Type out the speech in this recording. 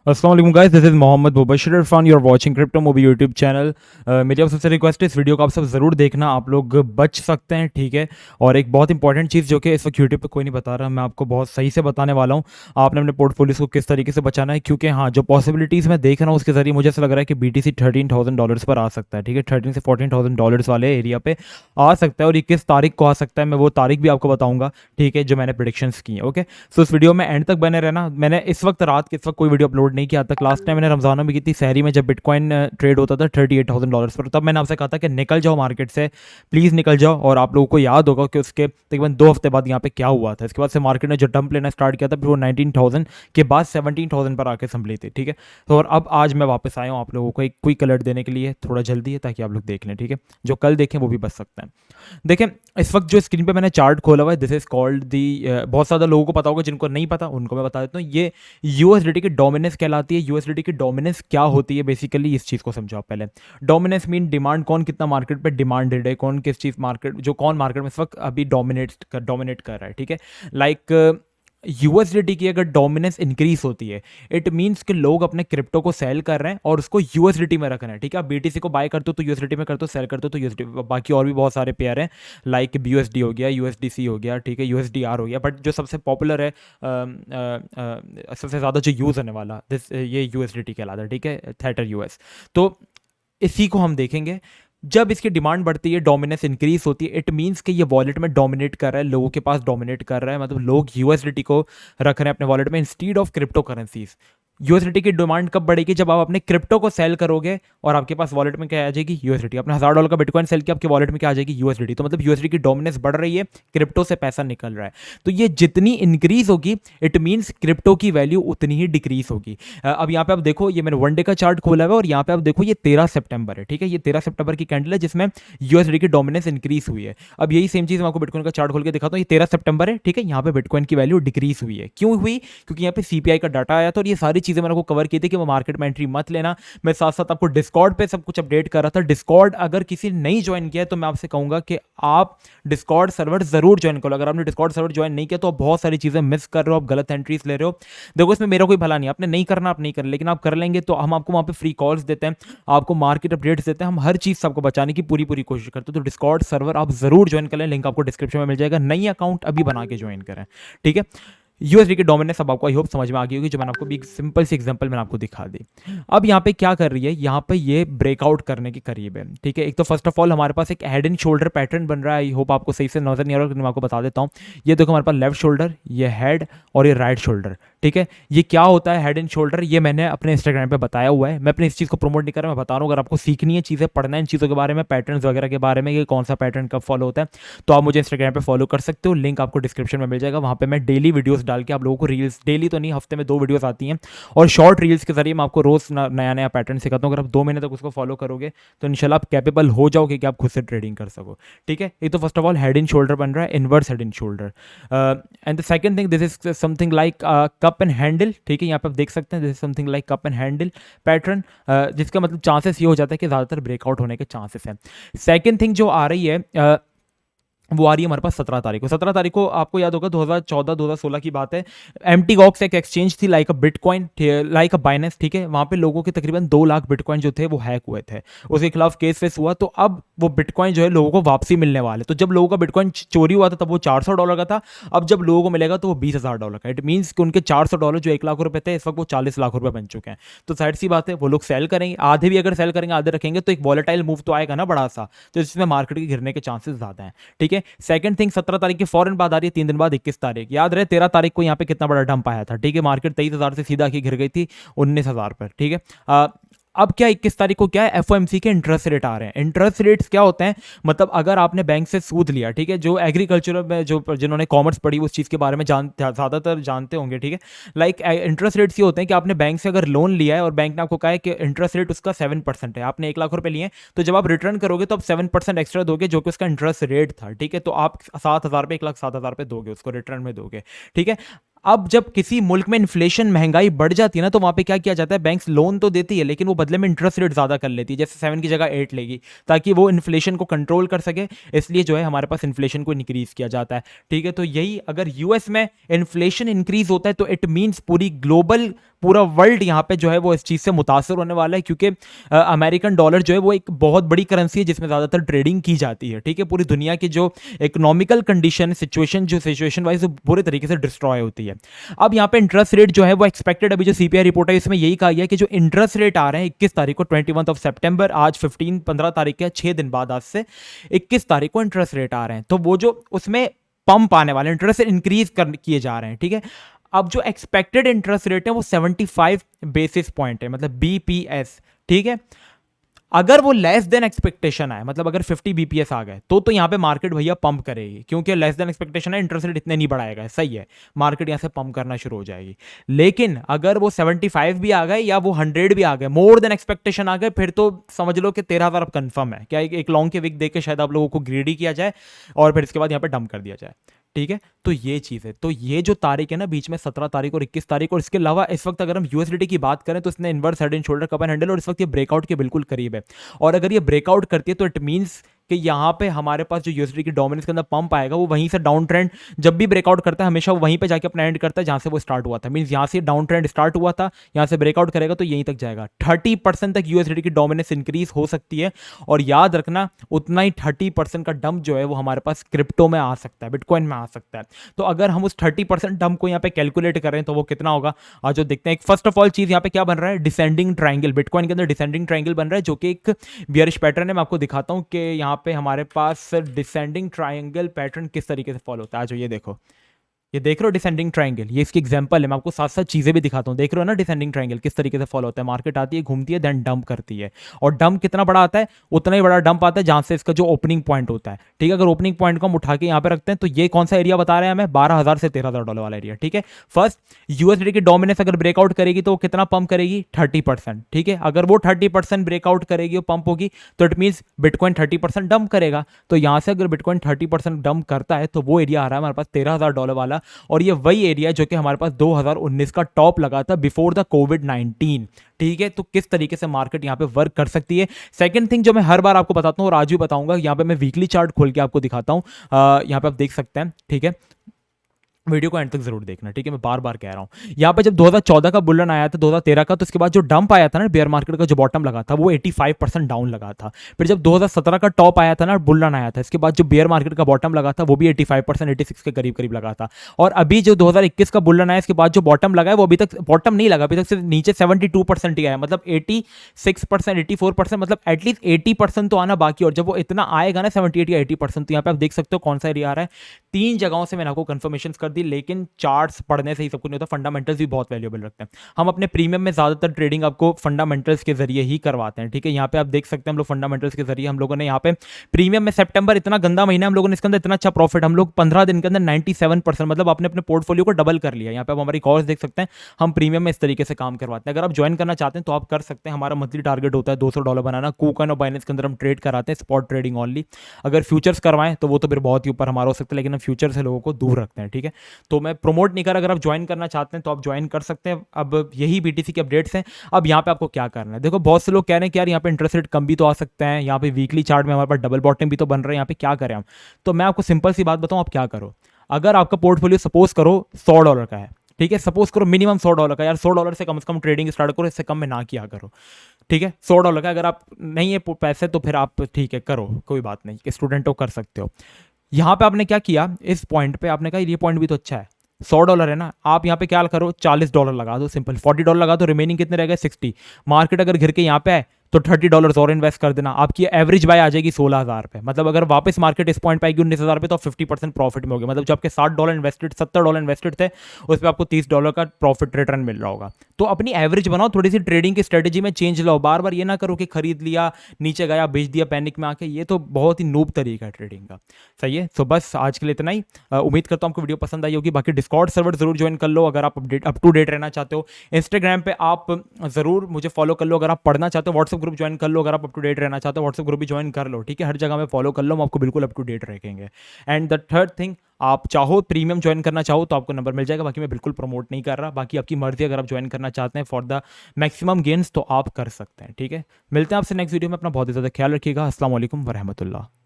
अस्सलाम वालेकुम guys, this is Mohammad Mubashir Irfan, you are watching crypto movie YouTube channel. मेरी आप सबसे रिक्वेस्ट है इस वीडियो को आप सब ज़रूर देखना, आप लोग बच सकते हैं, ठीक है। और एक बहुत इंपॉर्टेंट चीज़ जो कि इस वक्त यूट्यूब पे कोई नहीं बता रहा, मैं आपको बहुत सही से बताने वाला हूँ। आपने अपने पोर्टफोलियोज़ को किस तरीके से बचाना है, क्योंकि हाँ, जो पॉसिबिलिटीज़ मैं देख रहा हूँ उसके ज़रिए मुझे ऐसा लग रहा है कि BTC $13,000 पर आ सकता है, ठीक है। 13 से $14,000 वाले एरिया पे आ सकता है, और ये किस तारीख को आ सकता है मैं वो तारीख भी आपको बताऊँगा, ठीक है, जो मैंने प्रिडिक्शंस की हैं। ओके, सो इस वीडियो में एंड तक बने रहना। मैंने इस वक्त रात के इस वक्त कोई वीडियो अपलोड नहीं किया तक। लास्ट टाइम मैंने रमजानों में की थी सहरी में, जब बिटकॉइन ट्रेड होता था $38,000 पर, तब मैंने आपसे कहा था कि निकल जाओ मार्केट से, प्लीज़ निकल जाओ। और आप लोगों को याद होगा कि उसके तकरीबन 2 हफ्ते बाद यहाँ पे क्या हुआ था। इसके बाद से मार्केट ने जो डंप लेना स्टार्ट किया था, फिर वो 19,000 के बाद 17,000 पर आके संभली थी, ठीक है। तो और अब आज मैं वापस आया हूँ आप लोगों को एक क्विक अलर्ट देने के लिए, थोड़ा जल्दी है ताकि आप लोग देख लें, ठीक है। जो कल देखें वो भी बच सकते हैं। देखें, इस वक्त जो स्क्रीन पे मैंने चार्ट खोला हुआ है, दिस इज कॉल्ड दी, बहुत ज़्यादा लोगों को पता होगा, जिनको नहीं पता उनको मैं बता देता हूँ। ये यूएसडीटी की डोमिनेंस कहलाती है। यूएसडीटी की डोमिनेंस क्या होती है, बेसिकली इस चीज़ को समझो आप पहले। डोमिनेंस मीन डिमांड, कौन कितना मार्केट पे डिमांडेड है, कौन किस चीज़ मार्केट, जो कौन मार्केट में इस वक्त अभी डोमिनेट कर रहा है, ठीक है। लाइक यूएसडीटी की अगर डोमिनेंस इंक्रीज होती है, इट मीन्स कि लोग अपने क्रिप्टो को सेल कर रहे हैं और उसको यूएसडीटी में रख रहे हैं, ठीक है। आप बीटीसी को बाय करते हो तो यूएसडीटी में करते हो, सेल करते हो तो यूएसडी। बाकी और भी बहुत सारे पेयर हैं, लाइक BUSD हो गया, USDC हो गया, ठीक है, USDR हो गया, बट जो सबसे पॉपुलर है, सबसे ज़्यादा जो यूज़ होने वाला ये यूएसडीटी कहलाता है, ठीक है, थेटर यूएस। तो इसी को हम देखेंगे। जब इसकी डिमांड बढ़ती है, डोमिनेंस इंक्रीज होती है, इट मीन्स कि ये वॉलेट में डोमिनेट कर रहा है, लोगों के पास डोमिनेट कर रहा है, मतलब लोग यूएसडीटी को रख रहे हैं अपने वॉलेट में instead of crypto currencies. USDT की डिमांड कब बढ़ेगी, जब आप अपने क्रिप्टो को सेल करोगे और आपके पास वॉलेट में क्या आ जाएगी, यूएसडीटी। अपने $1,000 का बिटकॉइन सेल किया, आपके वॉलेट में क्या आ जाएगी, यूएसडीटी। तो मतलब यूएसडीटी की डोमिनेंस बढ़ रही है, क्रिप्टो से पैसा निकल रहा है। तो ये जितनी इंक्रीज होगी, इट मीन्स क्रिप्टो की वैल्यू उतनी ही डिक्रीज होगी। अब यहाँ पे आप देखो, ये मैंने 1 डे का चार्ट खोला हुआ है, और यहाँ पे आप देखो ये 13 सितंबर है, ठीक है। ये 13 सितंबर की कैंडल है जिसमें यूएसडी की डोमिनेंस इंक्रीज हुई है। अब यही सेम चीज़ मैं आपको बिटकॉइन का चार्ट खोल के दिखाता हूँ। ये 13 सितंबर है, ठीक है। यहाँ पे बिटकॉइन की वैल्यू डिक्रीज हुई है। क्यों हुई? क्योंकि यहाँ पे सीपीआई का डाटा आया था, और ये सारी चीज़ें मैंने आपको कवर की थी कि वो मार्केट में एंट्री मत लेना। मैं साथ साथ आपको डिस्कॉर्ड पे सब कुछ अपडेट कर रहा था। डिस्कॉर्ड अगर किसी ने नहीं ज्वाइन किया है तो मैं आपसे कहूँगा कि आप डिस्कॉर्ड सर्वर जरूर ज्वाइन करो। अगर आपने डिस्कॉर्ड सर्वर ज्वाइन नहीं किया तो आप बहुत सारी चीज़ें मिस कर रहे हो, आप गलत एंट्रीज ले रहे हो। देखो, इसमें मेरा कोई भला नहीं, आपने नहीं करना, आप नहीं कर, लेकिन आप कर लेंगे तो हम आपको वहाँ पे फ्री कॉल्स देते हैं, आपको मार्केट अपडेट्स देते हैं, हम हर चीज़ सबको बचाने की पूरी पूरी कोशिश करते हैं। तो डिस्कॉर्ड सर्वर आप जरूर ज्वाइन करें, लिंक आपको डिस्क्रिप्शन में मिल जाएगा। नई अकाउंट अभी बना के ज्वाइन करें, ठीक है। यूएसडी की डोमिनेंस अब आपको आई होप समझ में आ गई होगी, जो मैंने आपको भी एक सिंपल सी एग्जांपल मैंने आपको दिखा दी। अब यहाँ पे क्या कर रही है, यहाँ पे ये ब्रेकआउट करने के करीब है, ठीक है। एक तो फर्स्ट ऑफ ऑल हमारे पास एक हेड एंड शोल्डर पैटर्न बन रहा है। आई होप आपको सही से नजर नहीं आ रहा, मैं आपको बता देता हूँ। ये देखो, हमारे पास लेफ्ट शोल्डर, ये हेड, और ये राइट शोल्डर, ठीक है। ये क्या होता है हेड एंड शोल्डर, ये मैंने अपने इंस्टाग्राम पे बताया हुआ है। मैं अपने इस चीज़ को प्रमोट नहीं कर रहा, मैं बता रहा हूँ। अगर आपको सीखनी है चीज़ें, पढ़ना है इन चीज़ों के बारे में, पैटर्न्स वगैरह के बारे में, कि कौन सा पैटर्न कब फॉलो होता है, तो आप मुझे इंस्टाग्राम पे फॉलो कर सकते हो। लिंक आपको डिस्क्रिप्शन में मिल जाएगा। वहाँ पे मैं डेली वीडियोस डाल के आप लोगों को रील्स, डेली तो नहीं, हफ्ते में 2 वीडियोस आती हैं, और शॉर्ट रील्स के जरिए मैं आपको रोज नया नया पैटर्न सिखाता हूँ। अगर आप 2 महीने तक उसको फॉलो करोगे तो इंशाल्लाह आप कैपेबल हो जाओगे कि आप खुद से ट्रेडिंग कर सको, ठीक है। ये तो first of all head and shoulder बन रहा है, inverse head and shoulder. And the second thing, this is something like cup and handle, ठीक है। यहाँ पे आप देख सकते हैं, this is something like cup and handle pattern, जिसका मतलब चांसेस ये हो जाता है कि ज़्यादातर ब्रेकआउट होने के चांसेस हैं। सेकंड थिंग जो आ रही है, वो आ रही है हमारे पास 17 तारीख को। 17 तारीख को आपको याद होगा 2014-2016 की बात है। एम्प्टी गॉक्स एक एक्सचेंज थी, लाइक अ बिटकॉइन, लाइक अ बाइनेंस, ठीक है। वहाँ पे लोगों के तकरीबन 2 लाख बिटकॉइन जो थे वो हैक हुए थे, उसके खिलाफ केस फेस हुआ। तो अब वो बिटकॉइन जो है लोगों को वापसी मिलने वाले। तो जब लोगों का बिटकॉइन चोरी हुआ था तब वो $400 का था, अब जब लोगों को मिलेगा तो वो $20,000 का। इट मीन्स कि उनके $400 जो 1 लाख रुपए थे, इस वक्त वो 40 लाख रुपए बन चुके हैं। तो साइड सी बात है, वो लोग सेल करेंगे, आधे भी अगर सेल करेंगे, आधे रखेंगे, तो एक वॉलेटाइल मूव तो आएगा ना बड़ा सा, तो इसमें मार्केट के गिरने के चांसेस ज़्यादा हैं, ठीक है। सेकंड थिंग, 17 तारीख के फौरन बाद आ रही है, 3 दिन बाद 21 तारीख। याद रहे 13 तारीख को यहाँ पे कितना बड़ा डंप आया था, ठीक है। मार्केट 23,000 से सीधा की गिर गई थी 19,000 पर, ठीक है। अब क्या 21 तारीख को क्या है, एफओएमसी के इंटरेस्ट रेट आ रहे हैं। इंटरेस्ट रेट्स क्या होते हैं, मतलब अगर आपने बैंक से सूद लिया, ठीक है, जो एग्रीकल्चर में, जो जिन्होंने कॉमर्स पढ़ी उस चीज़ के बारे में ज़्यादातर जानते होंगे, ठीक है। लाइक इंटरेस्ट रेट्स ये होते हैं कि आपने बैंक से अगर लोन लिया है और बैंक ने आपको कहा है कि इंटरेस्ट रेट उसका 7% है, आपने 1 लाख रुपए लिए, तो जब आप रिटर्न करोगे तो आप 7% एक्स्ट्रा दोगे, जो कि उसका इंटरेस्ट रेट था, ठीक है। तो आप 7,000 पे 1,07,000 पे दोगे, उसको रिटर्न में दोगे, ठीक है। अब जब किसी मुल्क में इन्फ्लेशन, महंगाई बढ़ जाती है ना, तो वहां पे क्या किया जाता है, बैंक्स लोन तो देती है लेकिन वो बदले में इंटरेस्ट रेट ज्यादा कर लेती है, जैसे 7 की जगह 8 लेगी, ताकि वो इन्फ्लेशन को कंट्रोल कर सके। इसलिए जो है हमारे पास इन्फ्लेशन को इंक्रीज किया जाता है, ठीक है। तो यही, अगर यूएस में इन्फ्लेशन इंक्रीज होता है तो इट मीन्स पूरी ग्लोबल पूरा वर्ल्ड यहाँ पे जो है वो इस चीज़ से मुतासर होने वाला है, क्योंकि अमेरिकन डॉलर जो है वो एक बहुत बड़ी करेंसी है जिसमें ज़्यादातर ट्रेडिंग की जाती है, ठीक है। पूरी दुनिया की जो इकोनॉमिकल कंडीशन सिचुएशन वाइज पूरे तरीके से डिस्ट्रॉय होती है। अब यहाँ पे इंटरेस्ट रेट जो है वो एक्सपेक्टेड, अभी जो सीपीआई रिपोर्ट है इसमें यही कहा गया है कि जो इंटरेस्ट रेट आ रहे हैं 21 तारीख को, 21 सितंबर, आज 15 तारीख है, 6 दिन बाद आज से 21 तारीख को इंटरेस्ट रेट आ रहे हैं। तो वो जो उसमें पंप आने वाले इंटरेस्ट इंक्रीज किए जा रहे हैं, ठीक है। अब जो एक्सपेक्टेड इंटरेस्ट रेट है वो 75 बेसिस पॉइंट है, मतलब बीपीएस, ठीक है। अगर वो लेस देन एक्सपेक्टेशन आए, मतलब अगर 50 बीपीएस आ गए तो यहाँ पे मार्केट भैया पंप करेगी, क्योंकि लेस देन एक्सपेक्टेशन है, इंटरेस्ट रेट इतने नहीं बढ़ाएगा, सही है, मार्केट यहाँ से पंप करना शुरू हो जाएगी। लेकिन अगर वो 75 भी आ गए या वो 100 भी आ गए, मोर देन एक्सपेक्टेशन आ गए, फिर तो समझ लो कि 13,000 अब कन्फर्म है। क्या एक लॉन्ग के विक देख के शायद आप लोगों को ग्रीडी किया जाए और फिर इसके बाद यहाँ पे डंप कर दिया जाए, ठीक है। तो ये चीज़ है। तो ये जो तारीख है ना बीच में 17 तारीख और 21 तारीख, और इसके अलावा इस वक्त अगर हम यूएसडीटी की बात करें तो इसने inverse head and shoulder cup and handle, और इस वक्त ये ब्रेकआउट के बिल्कुल करीब है। और अगर ये ब्रेकआउट करती है तो इट मीन्स कि यहाँ पे हमारे पास जो यूएसडी की डोमिनेंस के अंदर पंप आएगा वो वहीं से डाउन ट्रेंड, जब भी ब्रेकआउट करता है हमेशा वो वहीं पे जाके अपना एंड करता है जहाँ से वो स्टार्ट हुआ था। मींस यहाँ से डाउन ट्रेंड स्टार्ट हुआ था, यहाँ से ब्रेकआउट करेगा तो यहीं तक जाएगा। 30% तक यूएसडी की डोमिनेंस इंक्रीज हो सकती है, और याद रखना उतना ही 30% का डंप जो है वो हमारे पास क्रिप्टो में आ सकता है, बिटकॉइन में आ सकता है। तो अगर हम उस 30% डंप को यहाँ पे कैलकुलेट करें तो वो कितना होगा, आज जो देखते हैं। फर्स्ट ऑफ ऑल चीज यहाँ पे क्या बन रहा है, डिसेंडिंग ट्राइंगल, बिटकॉइन के अंदर डिसेंडिंग ट्राइंगल बन रहा है, जो कि एक बियरिश पैटर्न है। मैं आपको दिखाता हूँ कि यहाँ पे हमारे पास डिसेंडिंग ट्रायंगल पैटर्न किस तरीके से फॉलो होता है। आज ये देखो, ये देख रहे हो डिसेंडिंग ट्रायंगल, ये इसकी एग्जांपल है। मैं आपको साथ साथ चीजें भी दिखाता हूं, देख रहे हो ना डिसेंडिंग ट्रायंगल किस तरीके से फॉलो होता है। मार्केट आती है, घूमती है, देन डंप करती है, और डंप कितना बड़ा आता है, उतना ही बड़ा डंप आता है जहां से इसका जो ओपनिंग पॉइंट होता है, ठीक है। अगर ओपनिंग पॉइंट को हम उठा के यहाँ पे रखते हैं तो ये कौन सा एरिया बता रहे हैं हमें, 12,000 से 13,000 डॉलर वाला एरिया, ठीक है। फर्स्ट यूएसडी की डोमिनेंस अगर ब्रेकआउट करेगी तो कितना पंप करेगी, 30%, ठीक है। अगर वो 30% ब्रेकआउट करेगी, पंप होगी, तो इट मीन बिटकॉइन 30% डंप करेगा। तो यहां से अगर बिटकॉइन 30% डंप करता है तो वो एरिया आ रहा है हमारे पास 13,000 डॉलर वाला, और ये वही एरिया जो कि हमारे पास 2019 का टॉप लगा था बिफोर द कोविड-19, ठीक है। तो किस तरीके से मार्केट यहां पे वर्क कर सकती है। सेकंड थिंग जो मैं हर बार आपको बताता हूं और आज भी बताऊंगा, यहां पे मैं वीकली चार्ट खोल के आपको दिखाता हूं, यहां पे आप देख सकते हैं, ठीक है। वीडियो को एंड तक जरूर देखना, ठीक है, मैं बार बार कह रहा हूं। यहां पे जब 2014 का बुलन आया था, 2013 का, तो उसके बाद जो डंप आया था ना, बेयर मार्केट का जो बॉटम लगा था वो 85% डाउन लगा था। फिर जब 2017 का टॉप आया था ना, बुलन आया था, इसके बाद जो बेयर मार्केट का बॉटम लगा था वो भी 85%, 86 के करीब करीब लगा था। और अभी जो 2021 का बुलन आया, इसके बाद जो बॉटम लगा है वो अभी तक बॉटम नहीं लगा, अभी तक सिर्फ नीचे 72% ही आया, मतलब 86%, 84%, मतलब एटलीस्ट 80% तो आना बाकी। और जब वो इतना आएगा ना 78 या 80%, तो यहाँ पे आप देख सकते हो कौन सा एरिया आ रहा है। 3 जगहों से मैंने आपको कंफर्मेशन कर दी, लेकिन चार्ट्स पढ़ने से ही सब कुछ नहीं होता, फंडामेंटल्स भी बहुत वैल्यूएबल रखते हैं। हम अपने प्रीमियम में ज्यादातर ट्रेडिंग आपको फंडामेंटल्स के जरिए ही करवाते हैं, ठीक है। यहाँ पे आप देख सकते हैं हम लोग फंडामेंटल्स के जरिए, हम लोगों ने यहाँ पे प्रीमियम में, सितंबर इतना गंदा महीना, हम लोगों ने इसके अंदर इतना अच्छा प्रॉफिट, हम लोग 15 दिन के अंदर 97%, मतलब आपने अपने पोर्टफोलियो को डबल कर लिया। यहाँ पे आप हमारी कॉल्स देख सकते हैं, हम प्रीमियम में इस तरीके से काम करवाते हैं। अगर आप ज्वाइन करना चाहते हैं तो आप कर सकते हैं। हमारा मंथली टारगेट होता है $200 बनाना। कूकन और बाइनेंस के अंदर हम ट्रेड कराते हैं, स्पॉट ट्रेडिंग ओनली। अगर फ्यूचर्स करवाएं तो वो तो फिर बहुत ही ऊपर हमारा हो सकता है, लेकिन हम फ्यूचर से लोगों को दूर रखते हैं, ठीक है। तो मैं प्रमोट नहीं कर, अगर आप ज्वाइन करना चाहते हैं तो आप ज्वाइन कर सकते हैं। अब यही बीटीसी के अपडेट्स हैं। अब यहाँ पे आपको क्या करना है, देखो बहुत से लोग कह रहे हैं कि यार यहाँ पे इंटरेस्ट रेट कम भी तो आ सकते हैं, यहाँ पे वीकली चार्ट में हमारे पास डबल बॉटम भी तो बन रहे हैं, यहाँ पे क्या करें हम। तो मैं आपको सिंपल सी बात बताऊं, आप क्या करो। अगर आपका पोर्टफोलियो सपोज करो $100 का है, ठीक है, सपोज करो मिनिमम $100 का, यार $100 से कम ट्रेडिंग स्टार्ट करो, इससे कम में ना किया करो, ठीक है। $100 का, अगर आप नहीं है पैसे तो फिर आप ठीक है करो, कोई बात नहीं, स्टूडेंट हो कर सकते हो। यहाँ पे आपने क्या किया, इस पॉइंट पे आपने कहा ये पॉइंट भी तो अच्छा है, $100 है ना, आप यहाँ पे क्या करो, $40 लगा दो, सिंपल $40 लगा दो, रिमेनिंग कितने रह गए 60। मार्केट अगर घिर के यहाँ पे है तो $30 और इन्वेस्ट कर देना, आपकी एवरेज बाय आ जाएगी 16,000 पे। मतलब अगर वापस मार्केट इस पॉइंट पे आएगी 19,000 पे तो आप 50% प्रॉफिट में होगे। मतलब जो आपके $60 इन्वेस्टेड, $70 इन्वेस्टेड थे, उस पर आपको $30 का प्रॉफिट रिटर्न मिल रहा होगा। तो अपनी एवरेज बनाओ, थोड़ी सी ट्रेडिंग की स्ट्रेटेजी में चेंज लाओ। बार बार ये ना करो कि खरीद लिया, नीचे गया, बेच दिया पैनिक में आके, ये तो बहुत ही नूब तरीका है ट्रेडिंग का, सही है। तो बस आज के लिए इतना ही। उम्मीद करता हूँ आपको वीडियो पसंद आई होगी। बाकी डिस्कॉर्ड सर्वर जरूर ज्वाइन कर लो अगर आप अप टू डेट रहना चाहते हो। इंस्टाग्राम पे आप जरूर मुझे फॉलो कर लो अगर आप पढ़ना चाहते हो। व्हाट्सएप ग्रुप ज्वाइन कर लो अगर आप अप टू डेट रहना चाहते हो, व्हाट्सएप ग्रुप भी ज्वाइन कर लो, ठीक है। हर जगह में फॉलो कर लो, हम आपको बिल्कुल अप टू डेट रखेंगे। एंड द थर्ड थिंग, आप चाहो प्रीमियम ज्वाइन करना चाहो तो आपको नंबर मिल जाएगा, बाकी मैं बिल्कुल प्रमोट नहीं कर रहा, बाकी आपकी मर्जी। अगर आप ज्वाइन करना चाहते हैं फॉर द मैक्सिमम गेन्स तो आप कर सकते हैं, ठीक है। मिलते हैं आपसे नेक्स्ट वीडियो में, अपना बहुत ही ज़्यादा ख्याल रखिएगा। अस्सलाम वालेकुम वरहमतुल्लाह।